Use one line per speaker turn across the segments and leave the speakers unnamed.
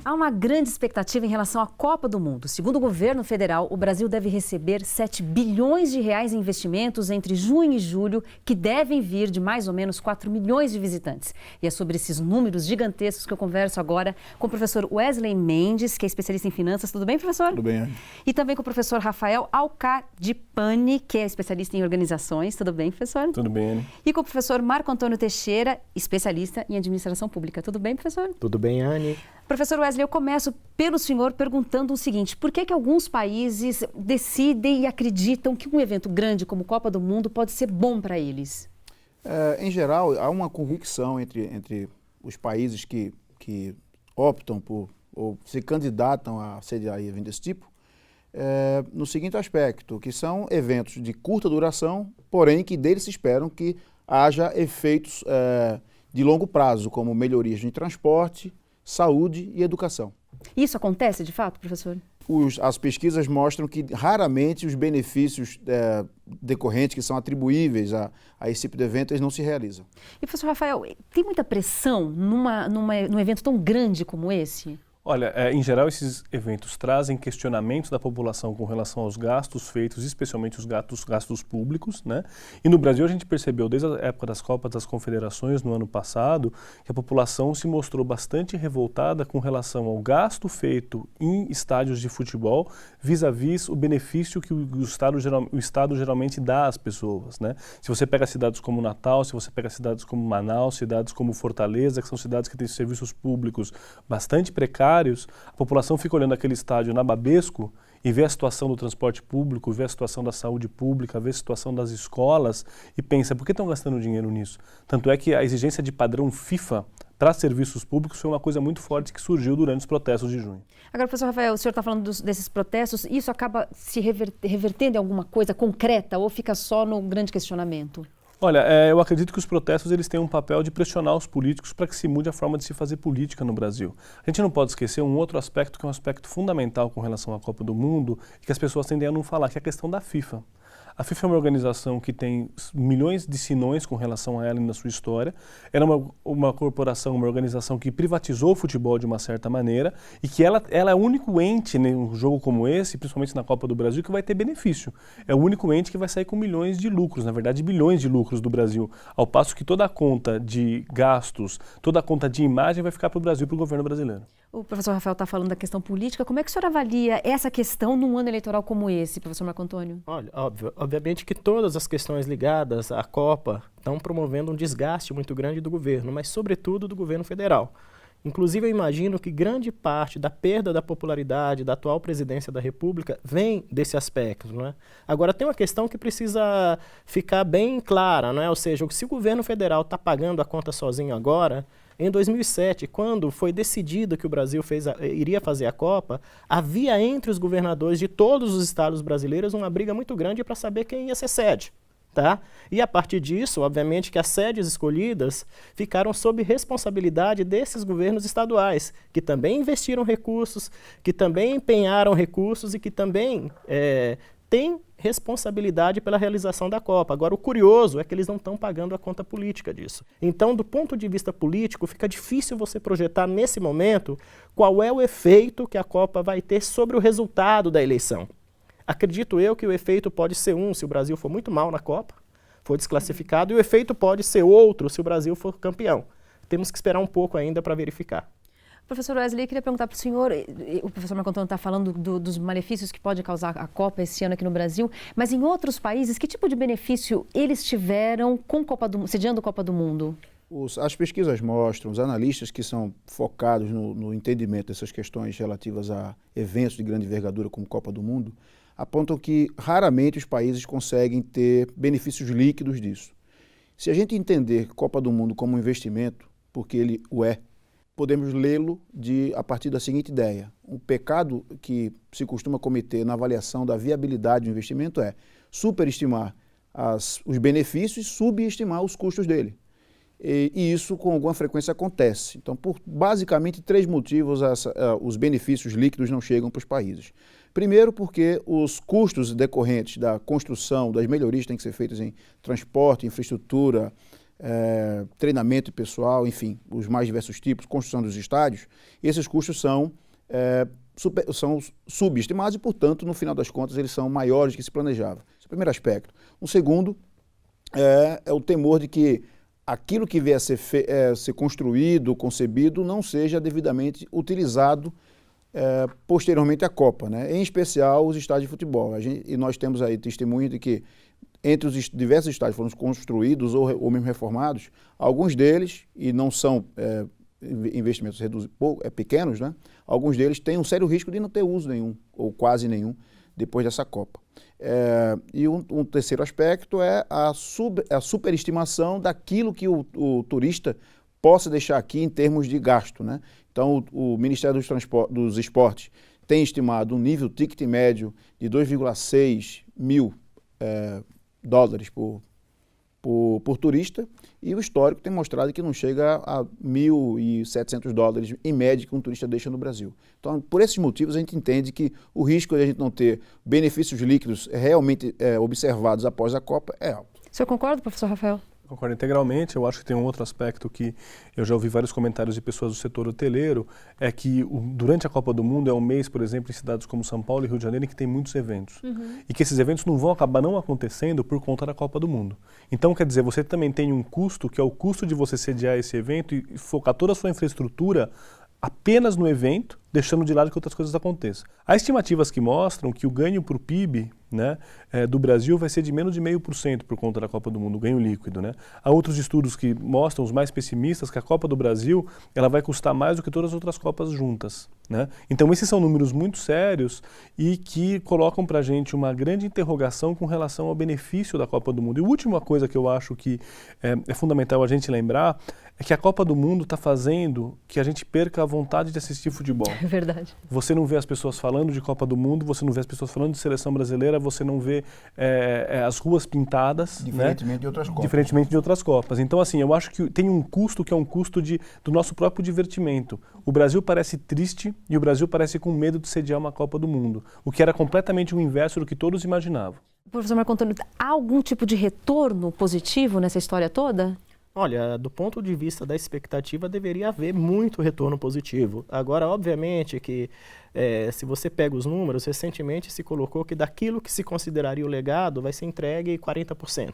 Há uma grande expectativa em relação à Copa do Mundo. Segundo o governo federal, o Brasil deve receber 7 bilhões de reais em investimentos entre junho e julho, que devem vir de mais ou menos 4 milhões de visitantes. E é sobre esses números gigantescos que eu converso agora com o professor Wesley Mendes, que é especialista em finanças. Tudo bem, professor?
Tudo bem, Anne.
E também com o professor Rafael Alcadipani, que é especialista em organizações. Tudo bem, professor?
Tudo bem, Anne.
E com o professor Marco Antônio Teixeira, especialista em administração pública. Tudo bem, professor?
Tudo bem, Anne.
Professor Wesley, eu começo pelo senhor perguntando o seguinte: por que alguns países decidem e acreditam que um evento grande como Copa do Mundo pode ser bom para eles?
Em geral, há uma convicção entre os países que optam por ou se candidatam a sediar eventos desse tipo, no seguinte aspecto, que são eventos de curta duração, porém que deles se esperam que haja efeitos de longo prazo, como melhorias de transporte, saúde e educação.
Isso acontece de fato, professor?
As pesquisas mostram que raramente os benefícios decorrentes que são atribuíveis a esse tipo de evento eles não se realizam.
E professor Rafael, tem muita pressão num evento tão grande como esse?
Olha, em geral esses eventos trazem questionamentos da população com relação aos gastos feitos, especialmente os gastos públicos, né? E no Brasil a gente percebeu desde a época das Copas das Confederações no ano passado que a população se mostrou bastante revoltada com relação ao gasto feito em estádios de futebol vis-à-vis o benefício que o Estado geralmente dá às pessoas, né? Se você pega cidades como Natal, se você pega cidades como Manaus, cidades como Fortaleza, que são cidades que têm serviços públicos bastante precários, a população fica olhando aquele estádio nababesco e vê a situação do transporte público, vê a situação da saúde pública, vê a situação das escolas e pensa, por que estão gastando dinheiro nisso? Tanto é que a exigência de padrão FIFA para serviços públicos foi uma coisa muito forte que surgiu durante os protestos de junho.
Agora, professor Rafael, o senhor está falando desses protestos, isso acaba se revertendo em alguma coisa concreta ou fica só no grande questionamento?
Olha, eu acredito que os protestos eles têm um papel de pressionar os políticos para que se mude a forma de se fazer política no Brasil. A gente não pode esquecer um outro aspecto que é um aspecto fundamental com relação à Copa do Mundo e que as pessoas tendem a não falar, que é a questão da FIFA. A FIFA é uma organização que tem milhões de sinões com relação a ela na sua história. Era uma corporação, uma organização que privatizou o futebol de uma certa maneira e que ela é o único ente num jogo como esse, principalmente na Copa do Brasil, que vai ter benefício. É o único ente que vai sair com milhões de lucros, na verdade bilhões de lucros do Brasil, ao passo que toda a conta de gastos, toda a conta de imagem vai ficar para o Brasil e para o governo brasileiro.
O professor Rafael está falando da questão política. Como é que o senhor avalia essa questão num ano eleitoral como esse, professor Marco Antônio?
Olha, obviamente que todas as questões ligadas à Copa estão promovendo um desgaste muito grande do governo, mas sobretudo do governo federal. Inclusive, eu imagino que grande parte da perda da popularidade da atual presidência da República vem desse aspecto, não é? Agora, tem uma questão que precisa ficar bem clara, não é? Ou seja, se o governo federal está pagando a conta sozinho agora, em 2007, quando foi decidido que o Brasil iria fazer a Copa, havia entre os governadores de todos os estados brasileiros uma briga muito grande para saber quem ia ser sede. Tá? E a partir disso, obviamente que as sedes escolhidas ficaram sob responsabilidade desses governos estaduais, que também investiram recursos, que também empenharam recursos e que também têm responsabilidade pela realização da Copa. Agora, o curioso é que eles não estão pagando a conta política disso. Então, do ponto de vista político, fica difícil você projetar nesse momento qual é o efeito que a Copa vai ter sobre o resultado da eleição. Acredito eu que o efeito pode ser se o Brasil for muito mal na Copa, for desclassificado, e o efeito pode ser outro se o Brasil for campeão. Temos que esperar um pouco ainda para verificar.
Professor Wesley, eu queria perguntar para o senhor, o professor Marco Antônio está falando dos malefícios que pode causar a Copa esse ano aqui no Brasil, mas em outros países, que tipo de benefício eles tiveram sediando a Copa do Mundo?
As pesquisas mostram, os analistas que são focados no entendimento dessas questões relativas a eventos de grande envergadura como Copa do Mundo, apontam que raramente os países conseguem ter benefícios líquidos disso. Se a gente entender Copa do Mundo como um investimento, porque ele o é, podemos lê-lo a partir da seguinte ideia. Um pecado que se costuma cometer na avaliação da viabilidade do investimento é superestimar os benefícios e subestimar os custos dele. E isso com alguma frequência acontece. Então, por basicamente 3 motivos, os benefícios líquidos não chegam para os países. Primeiro, porque os custos decorrentes da construção, das melhorias que têm que ser feitas em transporte, infraestrutura, treinamento pessoal, enfim, os mais diversos tipos, construção dos estádios, esses custos são subestimados e, portanto, no final das contas, eles são maiores do que se planejava. Esse é o primeiro aspecto. O segundo é o temor de que aquilo que vier a ser construído, concebido, não seja devidamente utilizado posteriormente à Copa, né? Em especial os estádios de futebol. E nós temos aí testemunho de que entre os diversos estádios que foram construídos ou mesmo reformados, alguns deles, e não são investimentos pequenos, né? Alguns deles têm um sério risco de não ter uso nenhum, ou quase nenhum, depois dessa Copa. E um terceiro aspecto é a superestimação daquilo que o turista possa deixar aqui em termos de gasto, né? Então, o Ministério dos Esportes tem estimado um nível ticket médio de 2,6 mil dólares por turista, e o histórico tem mostrado que não chega a 1.700 dólares em média que um turista deixa no Brasil. Então, por esses motivos, a gente entende que o risco de a gente não ter benefícios líquidos realmente observados após a Copa é alto.
O senhor concorda, professor Rafael?
Concordo integralmente. Eu acho que tem um outro aspecto que eu já ouvi vários comentários de pessoas do setor hoteleiro, é que durante a Copa do Mundo é um mês, por exemplo, em cidades como São Paulo e Rio de Janeiro, em que tem muitos eventos. E que esses eventos não vão acabar não acontecendo por conta da Copa do Mundo. Então, quer dizer, você também tem um custo, que é o custo de você sediar esse evento e focar toda a sua infraestrutura apenas no evento, deixando de lado que outras coisas aconteçam. Há estimativas que mostram que o ganho para o PIB, né, do Brasil vai ser de menos de 0,5% por conta da Copa do Mundo, o ganho líquido, né? Há outros estudos que mostram, os mais pessimistas, que a Copa do Brasil ela vai custar mais do que todas as outras Copas juntas, né? Então esses são números muito sérios e que colocam para a gente uma grande interrogação com relação ao benefício da Copa do Mundo. E a última coisa que eu acho que é fundamental a gente lembrar é que a Copa do Mundo está fazendo que a gente perca a vontade de assistir futebol.
É verdade.
Você não vê as pessoas falando de Copa do Mundo, você não vê as pessoas falando de seleção brasileira, você não vê as ruas pintadas,
diferentemente,
né?
De outras Copas.
Diferentemente de outras Copas. Então, assim, eu acho que tem um custo que é um custo do nosso próprio divertimento. O Brasil parece triste e o Brasil parece com medo de sediar uma Copa do Mundo, o que era completamente o inverso do que todos imaginavam.
Professor Marco Antônio, há algum tipo de retorno positivo nessa história toda?
Olha, do ponto de vista da expectativa, deveria haver muito retorno positivo. Agora, obviamente que se você pega os números, recentemente se colocou que daquilo que se consideraria o legado vai ser entregue 40%.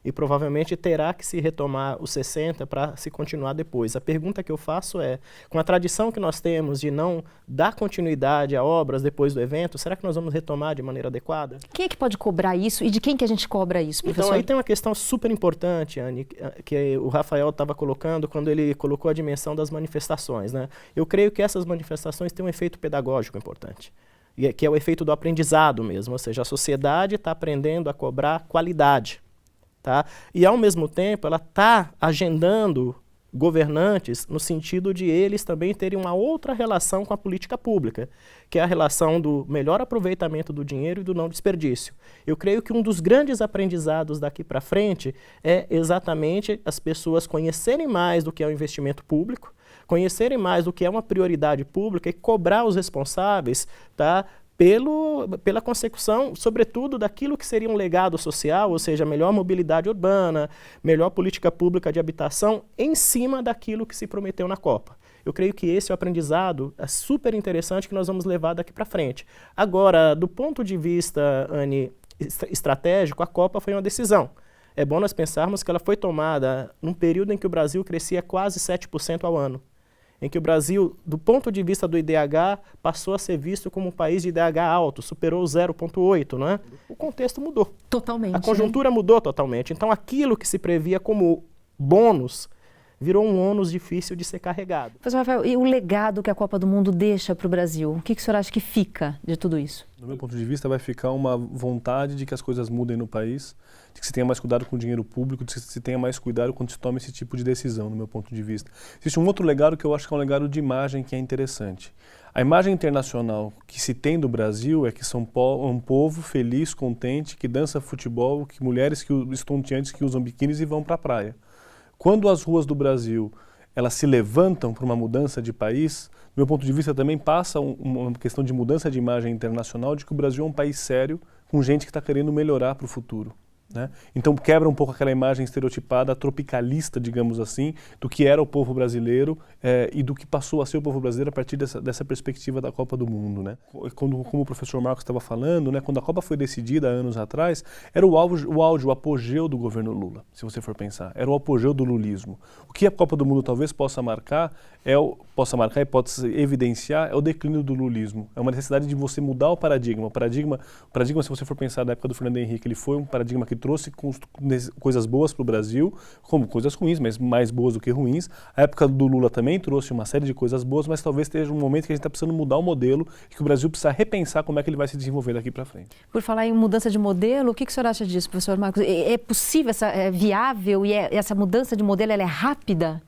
E provavelmente terá que se retomar os 60% para se continuar depois. A pergunta que eu faço é, com a tradição que nós temos de não dar continuidade a obras depois do evento, será que nós vamos retomar de maneira adequada?
Quem é que pode cobrar isso e de quem que a gente cobra isso, professor?
Então aí tem uma questão super importante, Anny, que o Rafael estava colocando quando ele colocou a dimensão das manifestações, né? Eu creio que essas manifestações têm um efeito pedagógico importante, que é o efeito do aprendizado mesmo, ou seja, a sociedade está aprendendo a cobrar qualidade. Tá? E, ao mesmo tempo, ela está agendando governantes no sentido de eles também terem uma outra relação com a política pública, que é a relação do melhor aproveitamento do dinheiro e do não desperdício. Eu creio que um dos grandes aprendizados daqui para frente é exatamente as pessoas conhecerem mais do que é o investimento público, conhecerem mais do que é uma prioridade pública e cobrar os responsáveis, tá? Pela consecução, sobretudo, daquilo que seria um legado social, ou seja, melhor mobilidade urbana, melhor política pública de habitação, em cima daquilo que se prometeu na Copa. Eu creio que esse é o aprendizado super interessante que nós vamos levar daqui para frente. Agora, do ponto de vista, Anny, estratégico, a Copa foi uma decisão. É bom nós pensarmos que ela foi tomada num período em que o Brasil crescia quase 7% ao ano, em que o Brasil, do ponto de vista do IDH, passou a ser visto como um país de IDH alto, superou 0,8, né? O contexto mudou.
Totalmente.
A conjuntura mudou totalmente. Então, aquilo que se previa como bônus virou um ônus difícil de ser carregado.
Professor Rafael, e o legado que a Copa do Mundo deixa para o Brasil? O que o senhor acha que fica de tudo isso?
Do meu ponto de vista, vai ficar uma vontade de que as coisas mudem no país, de que se tenha mais cuidado com o dinheiro público, de que se tenha mais cuidado quando se toma esse tipo de decisão, no meu ponto de vista. Existe um outro legado que eu acho que é um legado de imagem que é interessante. A imagem internacional que se tem do Brasil é que são um povo feliz, contente, que dança futebol, que mulheres estonteantes que usam biquínis e vão para a praia. Quando as ruas do Brasil elas se levantam para uma mudança de país, do meu ponto de vista também passa uma questão de mudança de imagem internacional de que o Brasil é um país sério, com gente que está querendo melhorar para o futuro. né? Então quebra um pouco aquela imagem estereotipada, tropicalista, digamos assim, do que era o povo brasileiro e do que passou a ser o povo brasileiro a partir dessa perspectiva da Copa do Mundo, né? Como o professor Marcos estava falando, né, quando a Copa foi decidida há anos atrás, era o auge, o apogeu do governo Lula, se você for pensar. Era o apogeu do lulismo. O que a Copa do Mundo talvez possa marcar e pode evidenciar é o declínio do lulismo. É uma necessidade de você mudar o paradigma. O paradigma, se você for pensar da época do Fernando Henrique, ele foi um paradigma que trouxe coisas boas para o Brasil, como coisas ruins, mas mais boas do que ruins. A época do Lula também trouxe uma série de coisas boas, mas talvez esteja um momento que a gente está precisando mudar o modelo e que o Brasil precisa repensar como é que ele vai se desenvolver daqui para frente.
Por falar em mudança de modelo, o que o senhor acha disso, professor Marcos? É possível, é viável e essa mudança de modelo ela é rápida?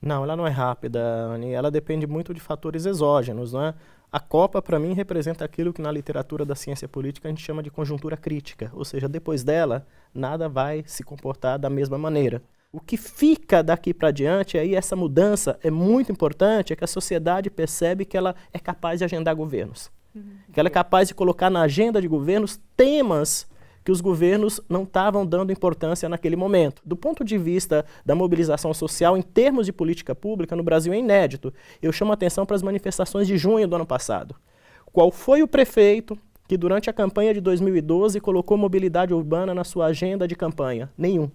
Não, ela não é rápida, Anny. Ela depende muito de fatores exógenos, não é? A Copa, para mim, representa aquilo que na literatura da ciência política a gente chama de conjuntura crítica, ou seja, depois dela, nada vai se comportar da mesma maneira. O que fica daqui para diante, aí essa mudança é muito importante, é que a sociedade percebe que ela é capaz de agendar governos, que ela é capaz de colocar na agenda de governos temas que os governos não estavam dando importância naquele momento. Do ponto de vista da mobilização social, em termos de política pública, no Brasil é inédito. Eu chamo a atenção para as manifestações de junho do ano passado. Qual foi o prefeito que, durante a campanha de 2012, colocou mobilidade urbana na sua agenda de campanha? Nenhum.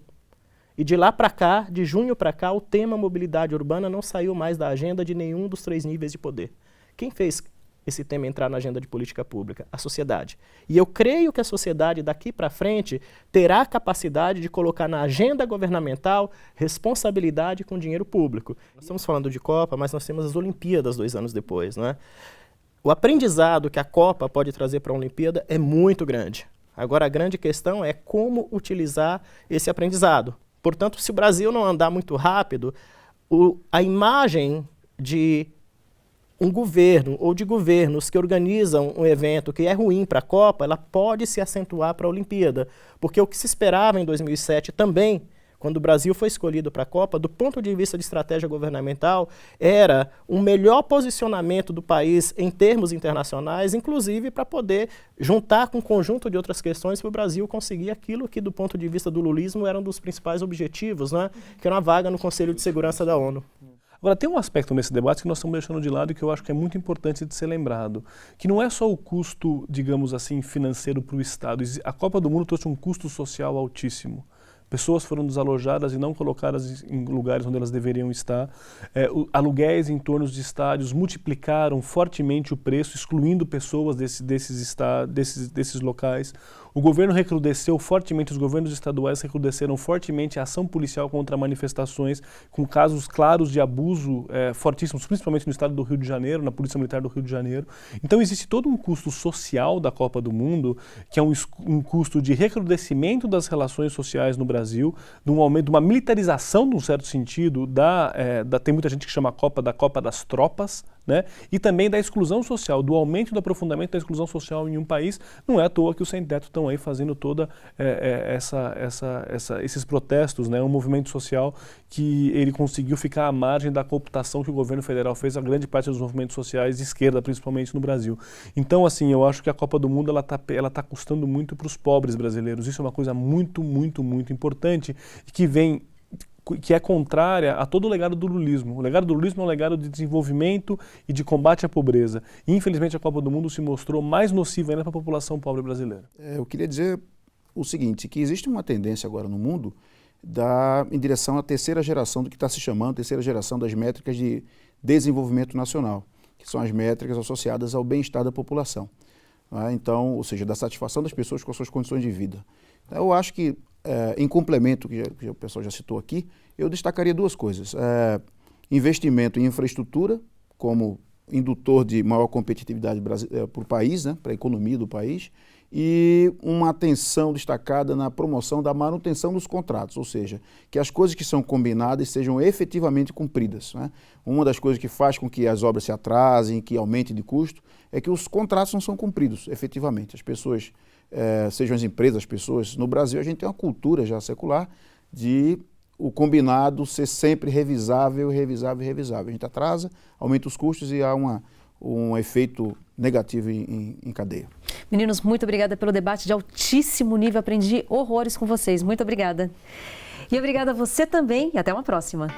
E de lá para cá, de junho para cá, o tema mobilidade urbana não saiu mais da agenda de nenhum dos 3 níveis de poder. Quem fez esse tema entrar na agenda de política pública? A sociedade. E eu creio que a sociedade daqui para frente terá a capacidade de colocar na agenda governamental responsabilidade com dinheiro público. Nós estamos falando de Copa, mas nós temos as Olimpíadas 2 anos depois, não é? O aprendizado que a Copa pode trazer para a Olimpíada é muito grande. Agora, a grande questão é como utilizar esse aprendizado. Portanto, se o Brasil não andar muito rápido, a imagem de um governo ou de governos que organizam um evento que é ruim para a Copa, ela pode se acentuar para a Olimpíada. Porque o que se esperava em 2007 também, quando o Brasil foi escolhido para a Copa, do ponto de vista de estratégia governamental, era um melhor posicionamento do país em termos internacionais, inclusive para poder juntar com um conjunto de outras questões para o Brasil conseguir aquilo que, do ponto de vista do lulismo, era um dos principais objetivos, né? Que era uma vaga no Conselho de Segurança da ONU.
Agora, tem um aspecto nesse debate que nós estamos deixando de lado e que eu acho que é muito importante de ser lembrado, que não é só o custo, digamos assim, financeiro para o Estado. A Copa do Mundo trouxe um custo social altíssimo. Pessoas foram desalojadas e não colocadas em lugares onde elas deveriam estar. Aluguéis em torno de estádios multiplicaram fortemente o preço, excluindo pessoas desses locais. O governo recrudesceu fortemente, os governos estaduais recrudesceram fortemente a ação policial contra manifestações, com casos claros de abuso fortíssimos, principalmente no estado do Rio de Janeiro, na Polícia Militar do Rio de Janeiro. Então existe todo um custo social da Copa do Mundo, que é um custo de recrudescimento das relações sociais no Brasil, de um aumento, de uma militarização, num certo sentido, tem muita gente que chama a Copa das tropas, né? E também da exclusão social, do aumento e do aprofundamento da exclusão social em um país. Não é à toa que os sem-teto estão aí fazendo toda esses protestos, né? Um movimento social que ele conseguiu ficar à margem da cooptação que o governo federal fez a grande parte dos movimentos sociais de esquerda, principalmente no Brasil. Então, assim, eu acho que a Copa do Mundo ela tá custando muito para os pobres brasileiros. Isso é uma coisa muito, muito, muito importante e que é contrária a todo o legado do lulismo. O legado do lulismo é um legado de desenvolvimento e de combate à pobreza. E, infelizmente, a Copa do Mundo se mostrou mais nociva ainda para a população pobre brasileira.
Eu queria dizer o seguinte, que existe uma tendência agora no mundo em direção à terceira geração do que está se chamando terceira geração das métricas de desenvolvimento nacional, que são as métricas associadas ao bem-estar da população. Então, ou seja, da satisfação das pessoas com as suas condições de vida. Então, eu acho que, em complemento, que o pessoal já citou aqui, eu destacaria 2 coisas. Investimento em infraestrutura, como indutor de maior competitividade para o país, né, para a economia do país, e uma atenção destacada na promoção da manutenção dos contratos, ou seja, que as coisas que são combinadas sejam efetivamente cumpridas, né? Uma das coisas que faz com que as obras se atrasem, que aumente de custo, é que os contratos não são cumpridos efetivamente. As pessoas, sejam as empresas, as pessoas, no Brasil a gente tem uma cultura já secular de o combinado ser sempre revisável. A gente atrasa, aumenta os custos e há um efeito negativo em cadeia.
Meninos, muito obrigada pelo debate de altíssimo nível. Aprendi horrores com vocês. Muito obrigada. E obrigada a você também e até uma próxima.